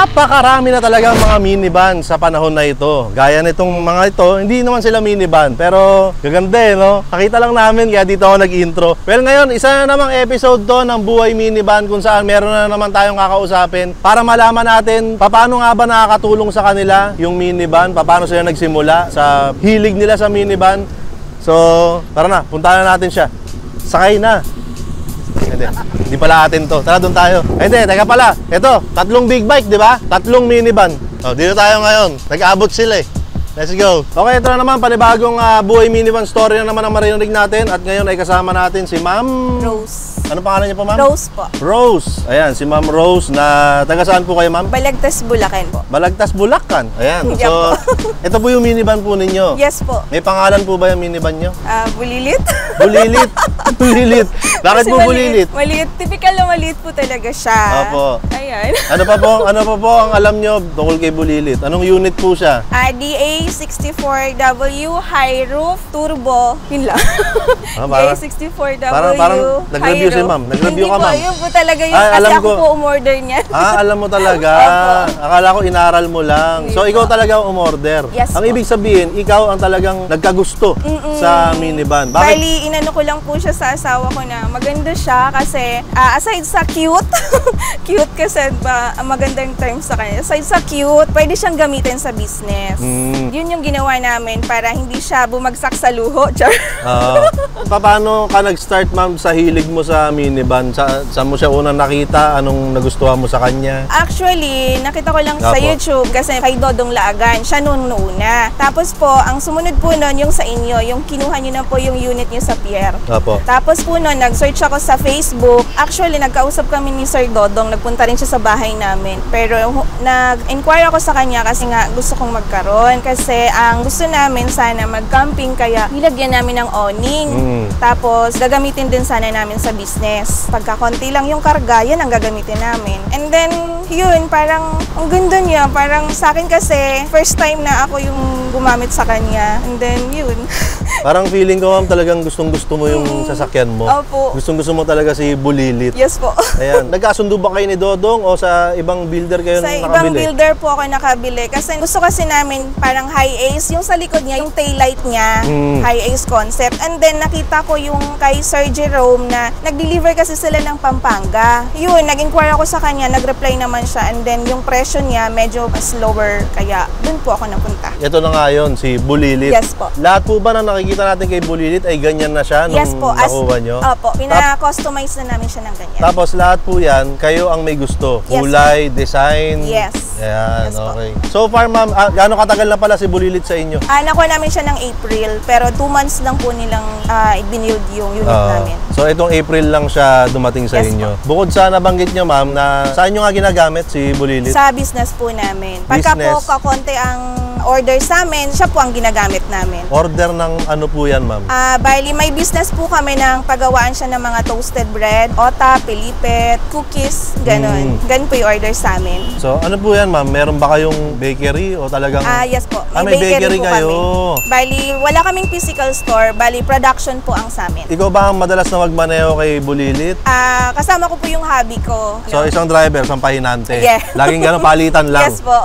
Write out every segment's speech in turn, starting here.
Napakarami na talaga mga minivan sa panahon na ito. Gaya nitong mga ito, hindi naman sila minivan, pero gaganda eh, no? Nakita lang namin, kaya dito ako nag-intro. Well, ngayon, isa na namang episode to ng Buhay Minivan kung saan meron na naman tayong kakausapin para malaman natin paano nga ba nakakatulong sa kanila yung minivan, paano sila nagsimula sa hilig nila sa minivan. So, tara na, puntahan na natin siya. Sakay na. Hindi pala atin to. Tara, doon tayo. Hindi, teka pala. Ito, 3 big bike, di ba? 3 minivan. O, dito tayo ngayon. Nag-abot sila eh. Let's go. Okay, ito na naman. Panibagong Buhay Minivan story na naman ang marinig natin. At ngayon ay kasama natin si Ma'am Rose. Ano pangalan niyo po, Ma'am? Rose po. Rose. Ayan, si Ma'am Rose na taga saan po kayo, Ma'am? Balagtas, Bulacan po. Balagtas, Bulacan. Ayan. Yep So, ito po yung minivan po ninyo. Yes po. May pangalan po ba yung minivan nyo? Bulilit. Bulilit. Bulilit. Bakit po bulilit? Maliit. Typical na maliit po talaga siya. Opo. Ayan. Ano pa po ang alam nyo tungkol kay bulilit? Anong unit po siya? DA64W High Roof Turbo. Yun lang. DA64W Parang nag-review si Ma'am. Nag-review ka, Ma'am. Hindi po, yun po talaga yun. Ay, kasi ako ko. po umorder niya. Alam mo talaga. Akala ko inaral mo lang. So, ikaw talaga ang umorder. Yes, ang ibig sabihin, ikaw ang talagang nagkagusto sa minivan. Bakit? Bali, inano ko lang po siya sa asawa ko na maganda siya kasi aside sa cute, cute kasi magandang term sa kanya. Aside sa cute, pwede siyang gamitin sa business. Yun yung ginawa namin para hindi siya bumagsak sa luho. Paano ka nag-start, Ma'am, sa hilig mo sa minivan? Saan mo siya unang nakita? Anong nagustuhan mo sa kanya? Actually, nakita ko lang sa YouTube kasi kay Dodong Laagan. Siya noon una. Tapos po, ang sumunod po noon yung sa inyo, yung kinuha niyo na po yung unit niyo sa Pierre. Apo. Tapos po noon, nag-search ako sa Facebook. Actually, nagkausap kami ni Sir Dodong. Nagpunta rin siya sa bahay namin. Pero nag-inquire ako sa kanya kasi nga gusto kong magkaroon. Kasi ang gusto namin sana mag-camping kaya nilagyan namin ng awning. Tapos gagamitin din sana namin sa business. Pagka konti lang yung karga, yan ang gagamitin namin. And then, yun, parang ang ganda niya. Parang sa akin kasi, first time na ako yung gumamit sa kanya. And then, yun. Parang feeling ko, Ma'am, talagang gustong-gusto mo yung sasakyan mo. Opo. Gustong-gusto mo talaga si Bulilit. Yes po. Ayan. Nagkasundo ba kayo ni Dodong o sa ibang builder kayo Sa nakabili? ibang builder po ako nakabili. Kasi gusto kasi namin parang high ace. Yung sa likod niya, yung taillight niya, high ace concept. And then, nakita ko yung kay Sir Jerome na nag-deliver kasi sila ng Pampanga. Yun, nag-inquire ako sa kanya, nag-reply naman siya. And then, yung presyo niya medyo mas lower. Kaya, dun po ako napunta. Ito na nga yun, si Bulilit. Yes po. Lahat po ba na nakikita natin kay Bulilit ay ganyan na siya nung Yes po. nakuha nyo? Opo, pina-customize na namin siya ng ganyan. Tapos lahat po yan, kayo ang may gusto. Yes, kulay, design. Yes. Ayan, Yes, okay. So far, Ma'am, gaano katagal na pala si Bulilit sa inyo? Nakuha namin siya ng April, pero 2 months lang po nilang binild yung unit namin. So itong April lang siya dumating sa Yes, inyo. Bukod sa nabanggit nyo, Ma'am, na saan nyo nga ginagamit si Bulilit? Sa business po namin. Pagka po kakonti ang order sa amin, siya po ang ginagamit namin. Order ng ano po yan, Ma'am? Bali, may business po kami ng pagawaan siya ng mga toasted bread, ota, pilipet, cookies, ganun. Ganun po yung order sa amin. So ano po yan, Ma'am? Meron ba kayong bakery o talagang... Yes po. May bakery po kayo. Kami. Bali, wala kaming physical store. Bali, production po ang sa amin. Ikaw ba ang madalas na magmaneho kay Bulilit? Kasama ko po yung hobby ko. So isang driver, isang pahinante. Yeah. Laging gano'n, palitan lang. Yes po.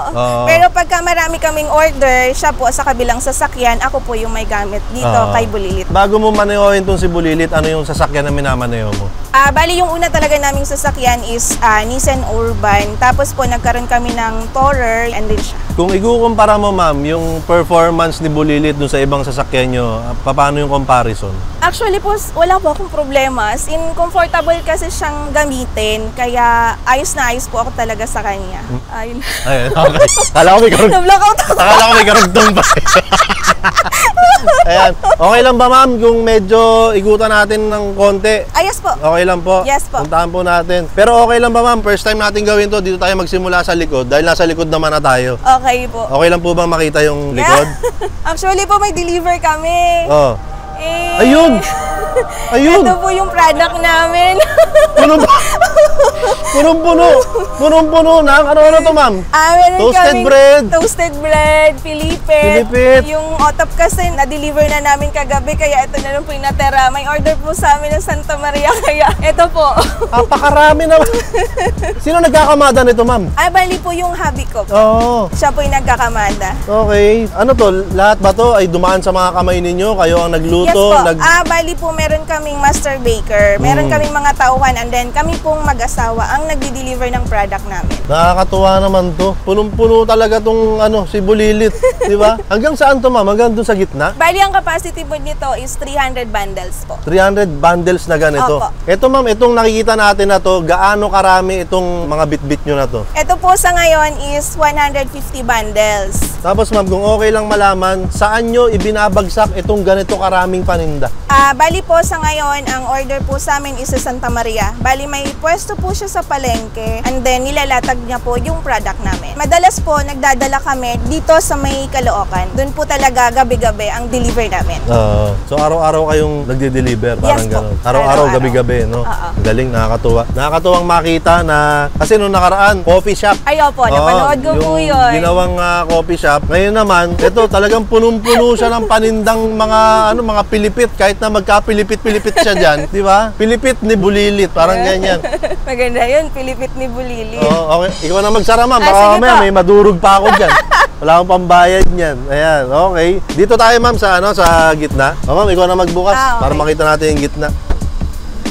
Pero pagka marami kaming order, siya po sa kabilang sasakyan, ako po yung may gamit dito kay Bulilit. Bago mo manehoin itong si Bulilit, ano yung sasakyan na minamaneho mo? Bali, yung una talaga naming sasakyan is Nissan Urban. Tapos po, nagkaroon kami ng Tourer and din siya. Kung ikukumpara mo, Ma'am, yung performance ni Bulilit dun sa ibang sasakyan nyo, paano yung comparison? Actually po, wala po akong problema. As in, comfortable kasi siyang gamitin. Kaya ayos na ayos po ako talaga sa kanya. Ayun. Ayun, okay. Kala ko may karugtong. Na-blackout ako. Akala ko may karugtong pa. Ayan. Okay lang ba, Ma'am, kung medyo igutan natin ng konti? Yes po. Okay lang po. Yes po. Puntahan po natin. Pero okay lang ba, Ma'am? First time natin gawin to, dito tayo magsimula sa likod. Dahil nasa likod naman na tayo. Okay po. Okay lang po bang makita yung likod? Actually po, may deliver kami. Ayun! Ayun! Ito po yung product namin. Ano ba? Punong-puno. Punong-puno ng ano to, ma'am? Meron Toasted kaming bread. Toasted bread, pilipit. Pilipit. Yung otop kasi na-deliver na namin kagabi, kaya ito na lang po yung natera. May order po sa amin ng Santa Maria, kaya ito po. Napakarami naman. Sino nagkakamada nito, ma'am? Bali po yung hubby ko. Oo. Siya po yung nagkakamada. Okay. Ano to? Lahat ba to ay dumaan sa mga kamay ninyo? Kayo ang Yes nagluto? po. Bali po meron kaming master baker. Meron kaming mga tauhan, and then kami pong mag-asawa ang nagdi-deliver ng product namin. Nakakatuwa naman to. Punong-puno talaga tong si Bulilit. Di ba? Hanggang saan to, ma'am? Hanggang dun sa gitna? Bali ang capacity po nito is 300 bundles po. 300 bundles na ganito. Opo. Ito, ma'am, itong nakikita natin na to, gaano karami itong mga bitbit nyo na to? Ito po sa ngayon is 150 bundles. Tapos, ma'am, kung okay lang malaman, saan nyo ibinabagsak itong ganito karaming paninda? Bali po sa ngayon, ang order po sa amin is sa Santa Maria. Bali may pwesto po siya sa palengke, and then nilalatag niya po yung product namin. Madalas po nagdadala kami dito sa may Caloocan. Doon po talaga gabi-gabi ang deliver namin. So, araw-araw kayong nagde-deliver, parang Yes po. gano'n. Araw-araw, Araw-araw. gabi-gabi, no? Oo. Galing, nakakatuwa. Nakakatuwang makita na, kasi nung nakaraan, coffee shop. Ay, opo, napanood ko po yung yun. ginawang coffee shop. Ngayon naman, ito talagang punong-puno siya ng panindang mga pilipit. Kahit na magka-pilipit-pilipit siya dyan, di ba? Pilipit ni Bulilit, parang ganyan. Maganda yun, Pilipit ni Bulili. Okay. Ikaw na magsara, ma'am. Baka sige mamaya po. may madurog pa ako dyan. Wala akong pambayad niyan. Ayan, okay. Dito tayo, ma'am, sa gitna. Ma'am, ikaw na magbukas para Okay. makita natin yung gitna.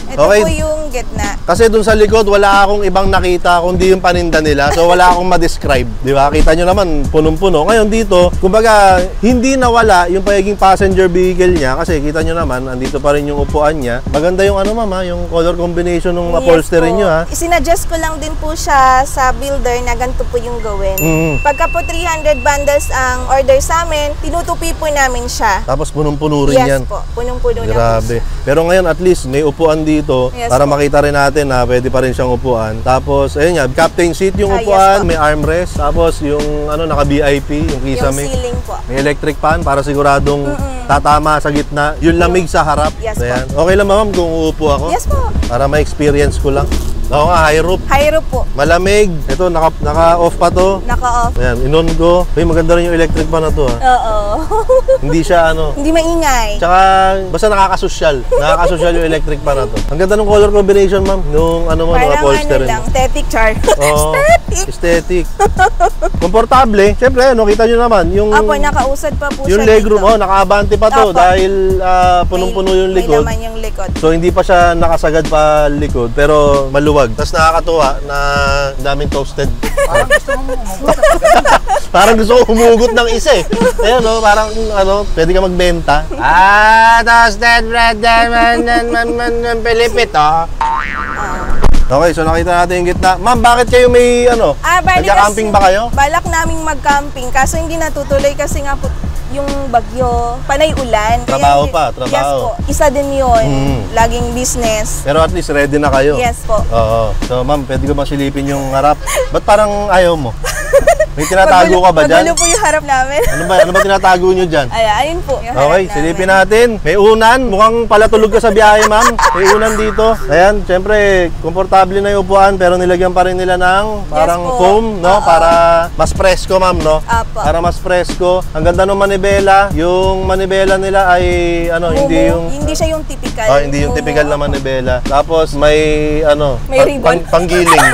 Ito Okay. po yung gitna. Kasi dun sa likod, wala akong ibang nakita kundi yung paninda nila. So, wala akong ma-describe. Di ba? Kita nyo naman, punong-puno. Ngayon dito, kumbaga, hindi nawala yung pagiging passenger vehicle niya. Kasi kita nyo naman, andito pa rin yung upuan niya. Maganda yung mama, yung color combination ng upholstery po. nyo, ha? Sinadjust ko lang din po siya sa builder na ganito po yung gawin. Pagka po 300 bundles ang order sa amin, tinutupi po namin siya. Tapos punong-puno rin yan. Yes po, punong-puno na po Grabe. siya. Pero ngayon, at least, may upuan dito Yes para po. makita rin natin na pwede pa rin siyang upuan. Tapos, ayun nga, captain seat yung Yes upuan, po. may armrest. Tapos, yung naka-VIP, yung Yung kisame. ceiling po. May electric fan para siguradong tatama sa gitna. Yung lamig sa harap. Yes po. Ayan. Okay lang, ma'am, kung uupo ako? Yes po. Para ma-experience ko lang. Oo nga, high roof. High roof po. Malamig. Ito, naka-off pa to. Naka-off. Ayan, inon ko. Uy, maganda rin yung electric fan na to, ha. Oo. Hindi siya, Hindi maingay. Tsaka, basta nakakasosyal. Nakakasosyal yung electric pan na to. Ang ganda ng color combination, ma'am. Nung nung Parang upholstery lang, mo. aesthetic char. Oo. Aesthetic. Aesthetic. Komportable. Siyempre, kita nyo naman. Yung, Apo, nakausad pa po yung siya legroom, dito. nakaabante pa to. Opo. Dahil punong-puno yung May likod. laman yung likod. So, hindi pa siya nakasagad pa likod. Pero maluwag. Tapos nakakatuwa na daming toasted. Parang gusto ko humugot ng isa eh. Ayan, no? Parang, pwede ka magbenta. Toasted bread, Pilipit, Okay, so nakita natin yung gitna. Ma'am, bakit kayo may, Bali nagka-camping kasi ba kayo? Balak naming mag-camping, kaso hindi natutuloy kasi nga po yung bagyo, panay ulan. Trabaho Kaya- pa, trabaho. Yes po, isa din yun. Mm. Laging business. Pero at least ready na kayo. Yes po. Oo. So, ma'am, pwede ko bang silipin yung harap? Ba't parang ayaw mo? May tinatago ka ba dyan? Magulo po yung harap namin. Ano ba tinatago nyo dyan? Ayun po, yung harap Okay, namin. silipin natin. May unan. Mukhang palatulog ka sa biyahe, ma'am. May unan dito. Ayan, syempre, komportable na yung upuan pero nilagyan pa rin nila ng parang po. foam, no? Oo. Para mas presko, ma'am, no? Apo. Para mas presko. Ang ganda ng manibela. Yung manibela nila ay, Hindi siya yung typical. hindi yung typical na manibela. Tapos may, May ribbon. panggiling.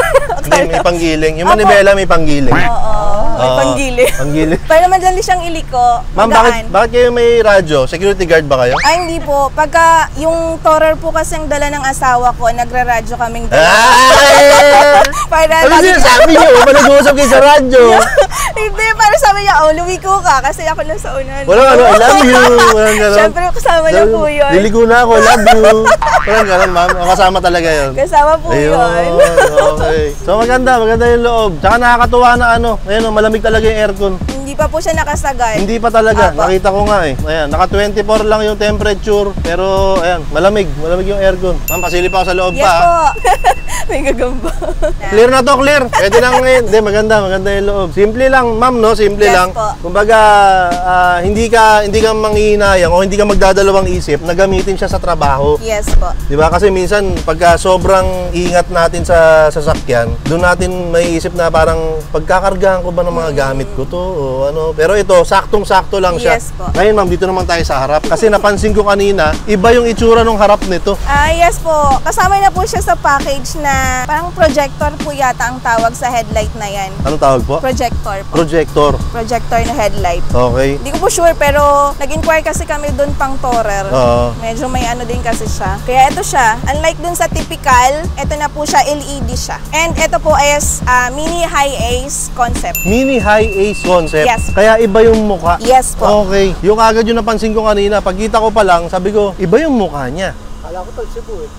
Hindi, may panggiling. Yung Apo. manibela may panggiling. Oo, may Oo, panggili. Panggiling. Para madali siyang iliko. Ma'am, magaan. bakit kayo may radyo? Security guard ba kayo? Ay, hindi po. Pagka yung tourer po kasi ang dala ng asawa ko, nagra-radyo kaming dala. Ah! Para Ano sinasabi niyo? Ba nag-uusap kayo sa radyo? Hindi, para sabi niya, lumiko ka kasi ako lang sa unan. Walang I love you. Walang gano'n. Siyempre, kasama niya po yun. Liligo na ako, love you. Walang gano'n, ma'am. O, kasama talaga yun. Kasama po Ayun, yun. okay. So maganda yung loob. Tsaka nakakatuwa na ayun, malamig talaga yung aircon. Hindi pa po siya nakasagad. Hindi pa talaga. Apo. Nakita ko nga eh. Ayan, naka 24 lang yung temperature. Pero ayan, malamig yung aircon. Ma'am, pasilip ako sa loob Yes pa. po. May gagamba. Clear na to, clear. Pwede lang ngayon. Hindi, maganda yung loob. Simple lang, ma'am, no? Simple Yes lang. po. Kumbaga, hindi ka manghihinayang o hindi ka magdadalawang isip na gamitin siya sa trabaho. Yes po. Di ba? Kasi minsan, pagka sobrang ingat natin sa sasakyan, doon natin may isip na parang pagkakargahan ko ba ng mga gamit ko to o ano. Pero ito, saktong-sakto lang siya. Yes po. Ngayon, ma'am, dito naman tayo sa harap. Kasi napansin ko kanina, iba yung itsura ng harap nito. Yes po. Kasama na po siya sa package na parang projector po yata ang tawag sa headlight na yan. Anong tawag po? Projector po. Projector. Projector na headlight. Okay. Hindi ko po sure pero nag-inquire kasi kami doon pang Tourer. Oo. Medyo may ano din kasi siya. Kaya ito siya. Unlike dun sa typical, ito na po siya, LED siya. And ito po is mini high ace concept. Mini high ace concept. Yes. Kaya iba yung mukha. Yes po. Okay. Yung agad yung napansin ko kanina, pagkita ko pa lang, sabi ko, iba yung mukha niya. Kala ko to, Cebu eh.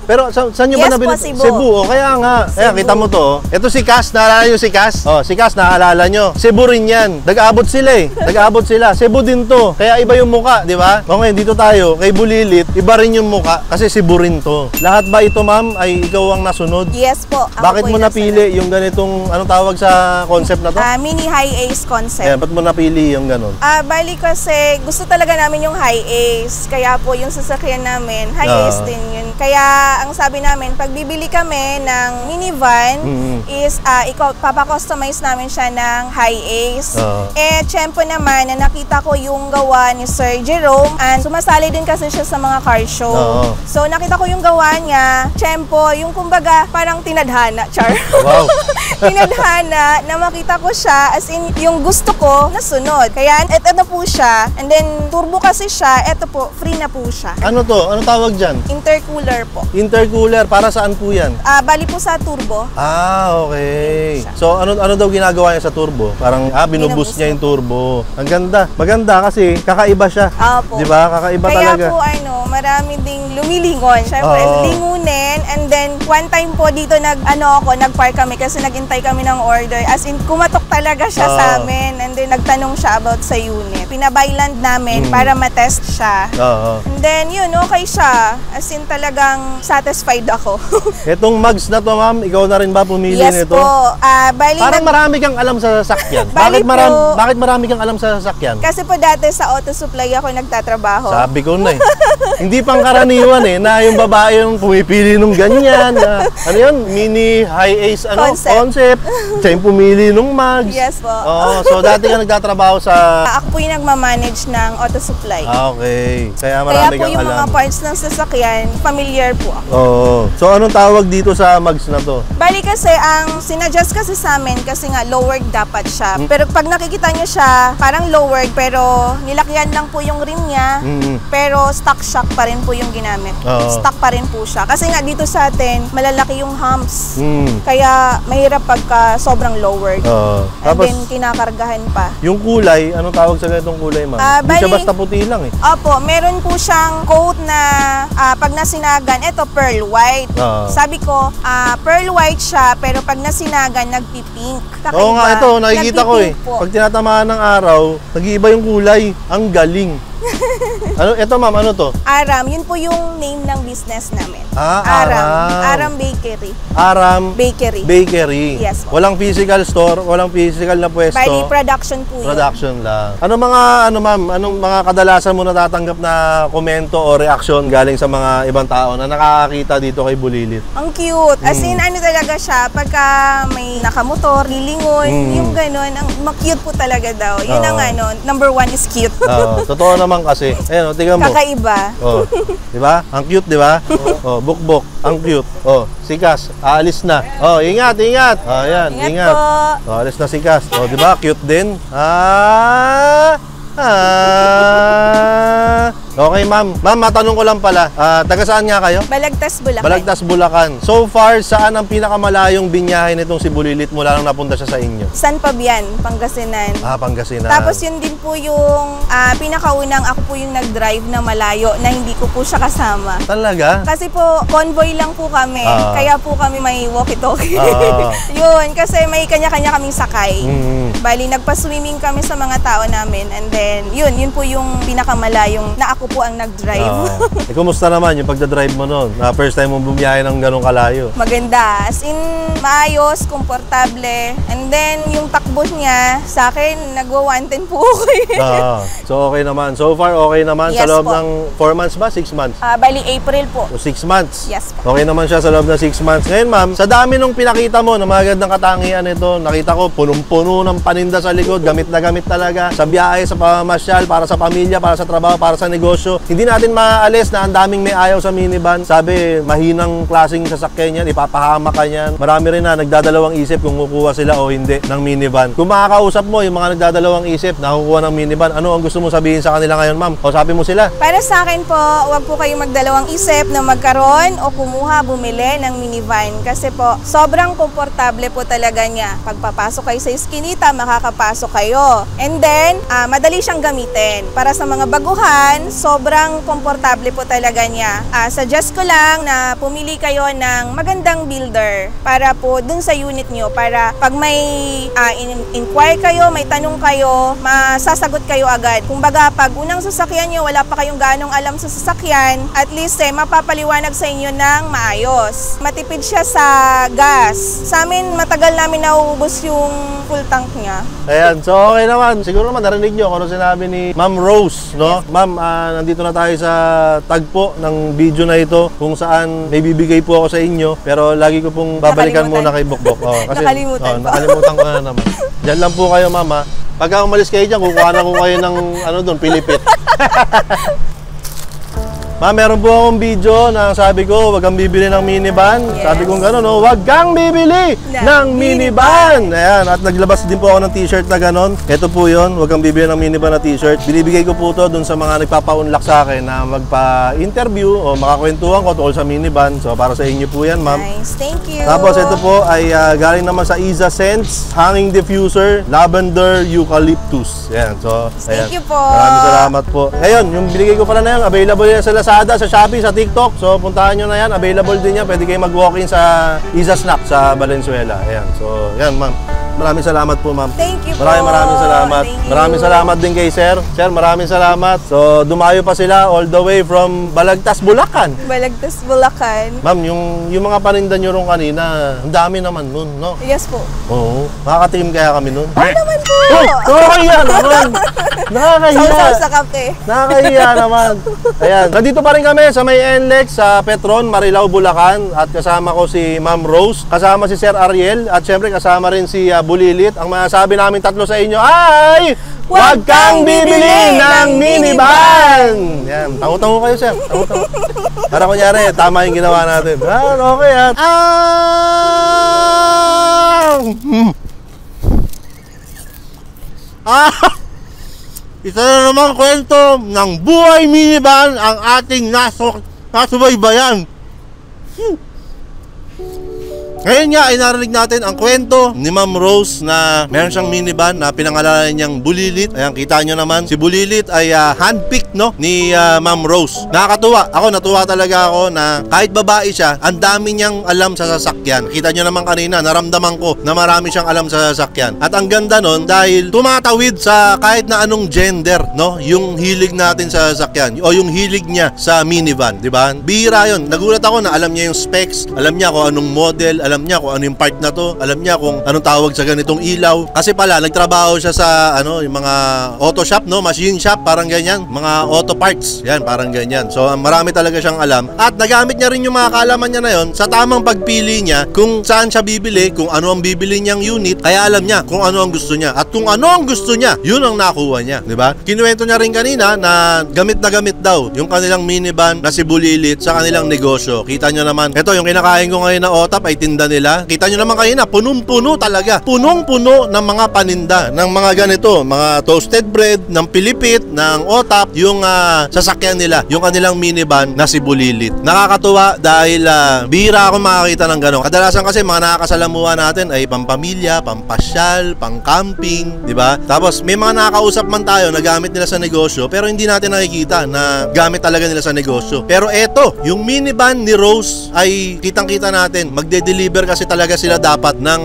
Pero saan nyo ba Yes nabili? po, Cebu. Cebu, oh. Kaya nga. Ayan, kita mo to. Oh. Ito si Cass, naalala nyo si Cass? Oh, si Cass, naalala nyo. Cebu rin yan. Nag-abot sila eh. Nag-abot sila. Cebu din to. Kaya iba yung mukha, di ba? Okay, dito tayo. Kay Bulilit, iba rin yung mukha kasi Cebu rin to. Lahat ba ito, ma'am, ay ikaw ang nasunod? Yes po. Ako Bakit po mo yung napili yung ganitong, anong tawag sa concept na to? mini high ace concept. Ayan, ba't mo napili yung ganon? Bali kasi gusto talaga namin yung high ace. Kaya po yung sasakyan namin, high ace din yun. Kaya ang sabi namin, pag bibili kami ng minivan, is papakustomize namin siya ng high ace. Tiyempo naman na nakita ko yung gawa ni Sir Jerome and sumasali din kasi siya sa mga car show. So nakita ko yung gawa niya, tiyempo, yung kumbaga parang tinadhana, char. Wow. Tinadhana na makita ko siya as in yung gusto ko nasunod. Kaya eto na po siya and then turbo kasi siya, eto po, free na po siya. Ano to? Ano tawag dyan? Intercooler po. Intercooler, para saan po yan? Bali po sa turbo. Okay. So ano daw ginagawa niya sa turbo? Parang binuboost niya yung turbo. Ang ganda. Maganda kasi kakaiba siya. Opo. 'Di ba? Kakaiba Kaya talaga. po marami ding lumilingon. Syempre, lingunin and then one time po dito nagpark kami kasi naghintay kami ng order. As in kumatok talaga siya sa amin and then nagtanong siya about sa unit. Pinabayland namin para matest siya. And then yun, okay siya. As in talagang satisfied ako. Etong mugs na to, ma'am, ikaw na rin ba pumili Yes nito? po. Bali Parang marami kang alam sa sasakyan. Bali Bakit marami kang alam sa sasakyan? kasi po dati sa auto supply ako nagtatrabaho. Sabi ko na eh. Hindi pang karaniwan eh, na yung babae yung pumipili nung ganyan. Ano yun? Mini high ace concept. Siya yung pumili nung mugs. Yes po. So dati ka nagtatrabaho sa... Ako po yung nagmamanage ng auto supply. Okay. Kaya Kaya marami po kang yung alam. mga parts ng sasakyan, familiar po ako. So anong tawag dito sa mugs na to? Bali kasi ang sinadjust kasi sa amin kasi nga lowered dapat siya. Pero pag nakikita niyo siya, parang lowered pero nilakyan lang po yung rim niya. Pero stock shock pa rin po yung ginamit. Stock pa rin po siya. Kasi nga dito sa atin, malalaki yung humps. Kaya mahirap pagka sobrang lowered. And Tapos, then kinakargahan pa. yung kulay, anong tawag sa ganitong kulay, ma'am? Hindi siya bali- basta puti lang eh. Opo, meron po siyang coat na pag nasinagan, ito pearl white. Sabi ko, pearl white siya, pero pag nasinagan, nagpipink. Kakaiba. Oo nga, ito, nakikita ko eh. Nagpipink po. Pag tinatamaan ng araw, nag-iiba yung kulay. Ang galing. Ito ma'am, ano to? Aram, yun po yung name ng business namin. Aram. Aram Bakery. Aram Bakery. Bakery. Yes po. Walang physical store, walang physical na pwesto. Bali, production po yun. Production lang. Anong mga kadalasan mo natatanggap na komento o reaksyon galing sa mga ibang tao na nakakakita dito kay Bulilit? Ang cute. As in, ano talaga siya, pagka may nakamotor, lilingon, yung ganun, ang cute po talaga daw. Yun ang number one is cute. Totoo naman kasi. Ayan, tingnan mo. Kakaiba. Di ba? Ang cute, di ba? Bukbok. Ang cute. Si Cass, aalis na. Ingat. Ayan, ingat. Po. Alis na si Cass. Di ba? Cute din. Okay, ma'am. Ma'am, matanong ko lang pala. Taga saan nga kayo? Balagtas, Bulacan. Balagtas, Bulacan. So far, saan ang pinakamalayong binyahe nitong si Bulilit mula nang napunta siya sa inyo? San Fabian, Pangasinan. Pangasinan. Tapos yun din po yung pinakaunang ako po yung nag-drive na malayo na hindi ko po siya kasama. Talaga? Kasi po, convoy lang po kami. Kaya po kami may walkie-talkie. Yun, kasi may kanya-kanya kaming sakay. Bali, nagpa-swimming kami sa mga tao namin. And then, yun po yung pinakamalayong na ako po ang nag-drive. Kumusta naman yung pagdadrive mo noon? First time mong bumiyahe ng ganong kalayo? Maganda. As in, maayos, komportable. And then, yung takbo niya, sa akin, nagwa-110 po ako. So, okay naman. So far, okay naman. Yes, sa loob po. ng 4 months ba? 6 months? Bali, April po. O 6 months? Yes po. Okay naman siya sa loob ng 6 months. Ngayon, ma'am, sa dami nung pinakita mo na mga gandang katangian nito, nakita ko punong-puno ng paninda sa likod, gamit na gamit talaga. Sa biyahe, sa pamamasyal, para sa pamilya, para sa trabaho, para sa negosyo. Hindi natin maaalis na ang daming may ayaw sa minivan. Sabi, mahinang klaseng sasakyan yan, ipapahama ka yan. Marami rin na nagdadalawang isip kung kukuha sila o hindi ng minivan. Kung makakausap mo yung mga nagdadalawang isip na kukuha ng minivan, ano ang gusto mo sabihin sa kanila ngayon, ma'am? Kausapin mo sila. Para sa akin po, huwag po kayong magdalawang isip na magkaroon o kumuha, bumili ng minivan. Kasi po, sobrang komportable po talaga niya. Pagpapasok kayo sa iskinita, makakapasok kayo. And then, madali siyang gamitin. Para sa mga baguhan, sobrang komportable po talaga niya. Suggest ko lang na pumili kayo ng magandang builder para po dun sa unit nyo. Para pag may inquire kayo, may tanong kayo, masasagot kayo agad. Kumbaga, pag unang sasakyan nyo, wala pa kayong ganong alam sa sasakyan, at least mapapaliwanag sa inyo ng maayos. Matipid siya sa gas. Sa amin, matagal namin nauubos yung full tank niya. Ayan, so okay naman. Siguro naman narinig nyo kung ano sinabi ni Ma'am Rose, no? Yes. Ma'am, nandito na tayo sa tagpo ng video na ito kung saan may bibigay po ako sa inyo, pero lagi ko pong babalikan muna kay Bokbok. Kasi, nakalimutan ko na naman. Diyan lang po kayo, ma'am, ha? Pagka umalis kayo dyan, kukuha na ko kayo ng Pilipit. Ma'am, meron po akong video na sabi ko, wag kang bibili ng minivan. Yes. Sabi ko gano'n, no? Wag kang bibili ng minivan. Ayan, at naglabas din po ako ng t-shirt na gano'n. Ito po yun, wag kang bibili ng minivan na t-shirt. Binibigay ko po to dun sa mga nagpapaunlak sa akin na magpa-interview o makakwentuhan ko tungkol sa minivan. So, para sa inyo po yan, ma'am. Nice, thank you. Tapos ito po ay galing naman sa Iza Scents, hanging diffuser, lavender, eucalyptus. Ayan, so, ayan. Thank you po. Maraming salamat po. Ngayon, yung binigay ko pala na yan, available yan sa Lazada, sa Shopee, sa TikTok. So, puntahan nyo na yan. Available din yan. Pwede kayo mag-walk-in sa Iza Snack sa Valenzuela. Ayan. So, yan, ma'am. Maraming salamat po, ma'am. Thank you po. Maraming salamat. Thank you. Maraming salamat din kay Sir. Sir, maraming salamat. So, dumayo pa sila all the way from Balagtas, Bulacan. Balagtas, Bulacan. Ma'am, yung mga paninda nyo ron kanina, ang dami naman nun, no? Yes po. Oo. Makaka-team kaya kami nun. Ano naman po? Nakakahiya naman. Nakakahiya. Sausaw sa kape. Nakakahiya naman. Ayan. Nandito pa rin kami sa may NLEX sa Petron, Marilao, Bulacan. At kasama ko si Ma'am Rose. Kasama si Sir Ariel. At syempre kasama rin si Bulilit. Ang masasabi namin tatlo sa inyo ay... Huwag kang bibili ng minivan! Yan. Tango-tango kayo, sir. Tango-tango. Para kunyari, tama yung ginawa natin. Okay, yan. Isa na naman kwento ng buhay minivan ang ating nasubaybayan. Ngayon nga ay narinig natin ang kwento ni Ma'am Rose na meron siyang minivan na pinangalanan niyang Bulilit. Ayan, kita nyo naman, si Bulilit ay handpicked, no, ni Ma'am Rose. Nakakatuwa. Ako, natuwa talaga ako na kahit babae siya, ang dami niyang alam sa sasakyan. Kita nyo naman kanina, naramdaman ko na marami siyang alam sa sasakyan. At ang ganda nun, dahil tumatawid sa kahit na anong gender, no, yung hilig natin sa sasakyan o yung hilig niya sa minivan, di ba? Bihira yun. Nagulat ako na alam niya yung specs, alam niya kung anong model, alam niya kung ano yung part na to, alam niya kung anong tawag sa ganitong ilaw. Kasi pala, nagtrabaho siya sa yung mga auto shop, no, machine shop, parang ganyan, mga auto parts, yan, parang ganyan. So, marami talaga siyang alam. At nagamit niya rin yung mga kaalaman niya na yon sa tamang pagpili niya kung saan siya bibili, kung ano ang bibili niyang unit, kaya alam niya kung ano ang gusto niya. At kung ano ang gusto niya, yun ang nakuha niya, di ba? Kinuwento niya rin kanina na gamit daw yung kanilang minivan na si Bulilit sa kanilang negosyo. Kita niyo naman, ito yung kinakain ko ngayon na otap ay tindahan paninda nila. Kita nyo naman kanina, punong-puno talaga. Punong-puno ng mga paninda, ng mga ganito, mga toasted bread, ng pilipit, ng otap, yung sasakyan nila, yung kanilang minivan na si Bulilit. Nakakatuwa dahil bihira ako makakita ng gano'n. Kadalasan kasi mga nakakasalamuha natin ay pampamilya, pampasyal, pang-camping, di ba? Tapos may mga nakakausap man tayo na gamit nila sa negosyo pero hindi natin nakikita na gamit talaga nila sa negosyo. Pero eto, yung minivan ni Rose ay kitang-kita natin. Magde-deliver kasi talaga sila dapat ng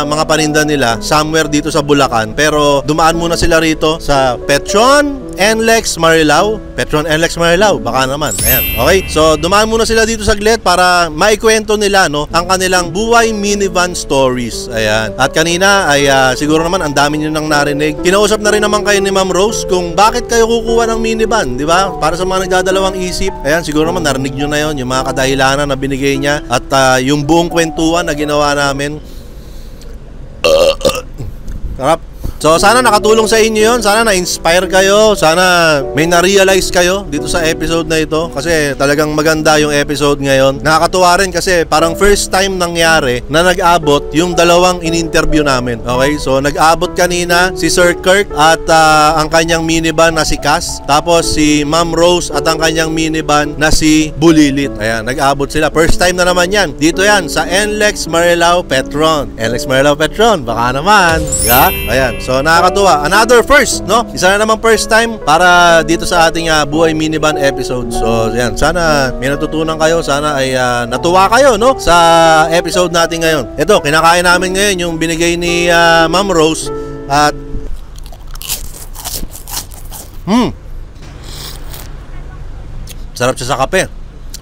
mga paninda nila somewhere dito sa Bulacan. Pero dumaan muna sila rito sa Petron NLEX Marilao. Petron NLEX Marilao, baka naman. Ayan, okay? So, dumaan muna sila dito saglit para maikwento nila, no, ang kanilang buhay minivan stories. Ayan. At kanina ay siguro naman ang dami nyo nang narinig. Kinausap na rin naman kayo ni Ma'am Rose kung bakit kayo kukuha ng minivan, di ba? Para sa mga nagdadalawang isip. Ayan, siguro naman narinig nyo na yon, yung mga kadahilanan na binigay niya at yung buong kwentuhan na ginawa namin. Sarap. So sana nakatulong sa inyo yon, sana na-inspire kayo, sana may na-realize kayo dito sa episode na ito kasi talagang maganda yung episode ngayon. Nakakatuwa rin kasi parang first time nangyari na nag-abot yung dalawang in-interview namin. Okay, so nag-abot kanina si Sir Kirk at ang kanyang minivan na si Cass, tapos si Ma'am Rose at ang kanyang minivan na si Bulilit. Ayan, nag-abot sila. First time na naman yan. Dito yan sa NLEX Marilao Petron. NLEX Marilao Petron, baka naman. Yeah? Ayan. So nakakatuwa. Another first, no? Isa na naman first time para dito sa ating buhay minivan episode. So, yan. Sana may natutunan kayo. Sana ay natuwa kayo, no? Sa episode natin ngayon. Ito, kinakain namin ngayon yung binigay ni Ma'am Rose at sarap siya sa kape.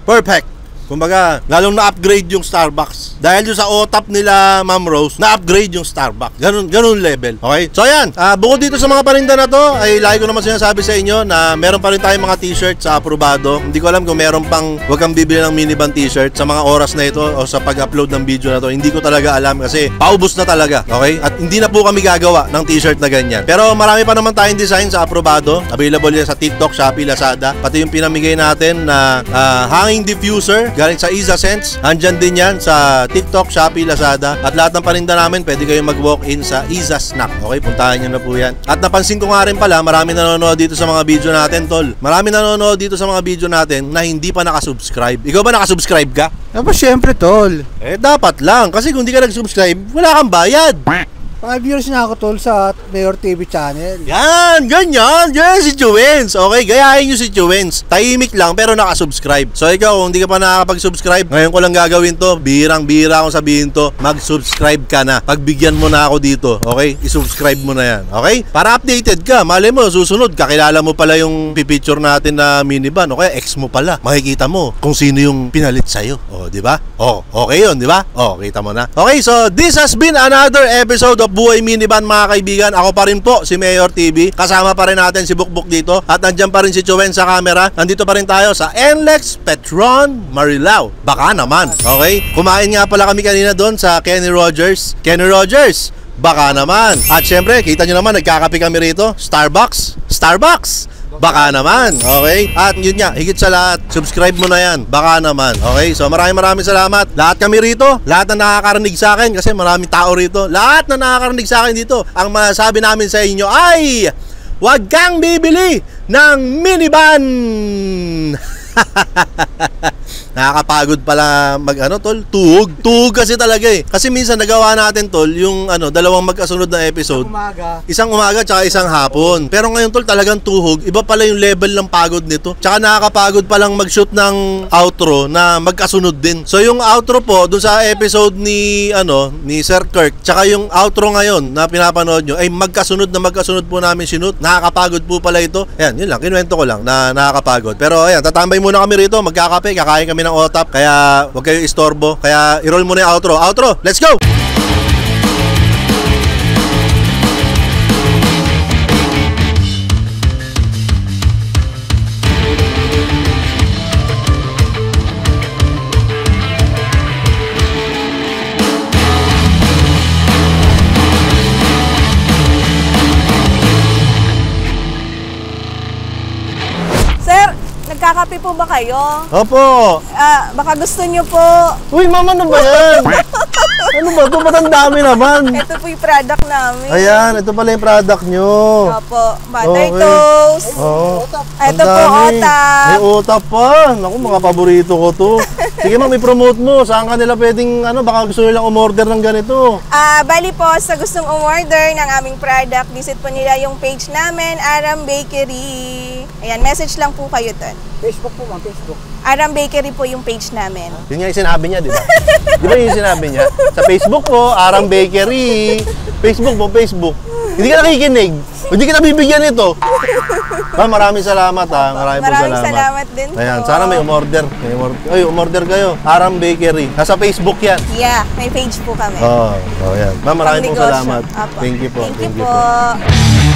Perfect. Kumbaga, lalong na-upgrade yung Starbucks. Dahil doon sa OTAP nila, Ma'am Rose, na-upgrade yung Starbucks. Ganun level. Okay? So, ayan. Bukod dito sa mga paninda na to, ay lagi ko naman sinasabi sa inyo na meron pa rin tayong mga t-shirt sa Aprobado. Hindi ko alam kung meron pang wag kang bibili ng minivan t-shirt sa mga oras na ito o sa pag-upload ng video na to. Hindi ko talaga alam kasi paubos na talaga. Okay? At hindi na po kami gagawa ng t-shirt na ganyan. Pero marami pa naman tayong design sa Aprobado. Available yan sa TikTok, Shopee, Lazada. Pati yung pinamigay natin na hanging diffuser galing sa Iza Sense. Andyan din yan sa TikTok, Shopee, Lazada. At lahat ng paninda namin, pwede kayong mag-walk-in sa Iza Snack. Okay, puntahan nyo na po yan. At napansin ko nga rin pala, marami nanonood dito sa mga video natin, tol. Marami nanonood dito sa mga video natin na hindi pa nakasubscribe. Ikaw ba nakasubscribe ka? Syempre, tol. Dapat lang. Kasi kung di ka nag-subscribe, wala kang bayad. Mga viewers na ako, tol, sa Mayor TV channel. Yan, ganyan. Yan si Juwens. Okay, gayahin nyo si Juwens. Tahimik lang pero nakasubscribe. So ikaw, kung hindi ka pa nakakapag-subscribe, ngayon ko lang gagawin to. Birang-bira akong sabihin to. Mag-subscribe ka na. Pagbigyan mo na ako dito. Okay? I-subscribe mo na yan. Okay? Para updated ka. Malay mo, susunod, kakilala mo pala yung pipicture natin na minivan. O kaya ex mo pala. Makikita mo kung sino yung pinalit sa'yo. O, di ba? O, okay yun, di ba? O, kita mo na. Okay, so this has been another episode of Buhay Minivan, mga kaibigan. Ako pa rin po si Mayor TV. Kasama pa rin natin si Bukbuk dito. At nandiyan pa rin si Chuen sa camera. Nandito pa rin tayo sa NLEX Petron Marilao. Baka naman. Okay? Kumain nga pala kami kanina doon sa Kenny Rogers. Kenny Rogers, baka naman. At syempre, kita nyo naman, nagkakape kami rito. Starbucks. Baka naman, okay? At yun nga, higit sa lahat, subscribe mo na yan. Baka naman, okay? So maraming salamat. Lahat kami rito, lahat na nakakarinig sa akin, kasi maraming tao rito. Lahat na nakakarinig sa akin dito, ang masasabi namin sa inyo ay huwag kang bibili ng minivan. Nakakapagod pala tol, tuhog kasi talaga eh. Kasi minsan nagawa natin, tol, yung dalawang magkasunod na episode. Isang umaga tsaka isang hapon. Pero ngayon, tol, talagang tuhog. Iba pala yung level ng pagod nito. Tsaka nakakapagod palang mag-shoot ng outro na magkasunod din. So yung outro po dun sa episode ni Sir Kirk, tsaka yung outro ngayon na pinapanood nyo ay magkasunod po namin sinut. Nakakapagod po pala ito. Ayan, yun lang, kinuwento ko lang na nakakapagod. Pero ayan, tatambay muna kami rito, magkakape, kakain kami ng OTAP, kaya huwag kayo istorbo. Kaya i-roll mo na yung outro. Outro, let's go! Magkakape po ba kayo? Opo. Baka gusto nyo po. Uy, mama, ano ba yan? Ano ba ito? Ba't ang dami naman? Ito po yung product namin. Ayan, ito pala yung product nyo. Opo, butter Okay. toast. Oo. Ito Ang po, dami. otap. May otap pa. Naku, mga paborito ko to. Sige ma'am, i-promote mo. Saan ka nila pwedeng, baka gusto nilang umorder ng ganito. Bali po, sa gustong umorder ng aming product, visit po nila yung page namin, Aram Bakery. Ayan, message lang po kayo dun. Facebook po, ma'am. Facebook. Aram Bakery po yung page namin. Yun nga yung sinabi niya, di ba? Di ba yung sinabi niya? Sa Facebook po, Aram Bakery. Facebook po, Facebook. Hindi ka nakikinig. Hindi kita bibigyan nito. Maraming salamat ha. Maraming salamat din po. Ayan, sana may umorder. Ay, umorder kayo. Aram Bakery. Nasa Facebook yan. Yeah, may page po kami. Oo, yan. Maraming pong Pangnegosyo. salamat. Apo. Thank you po. Thank you po.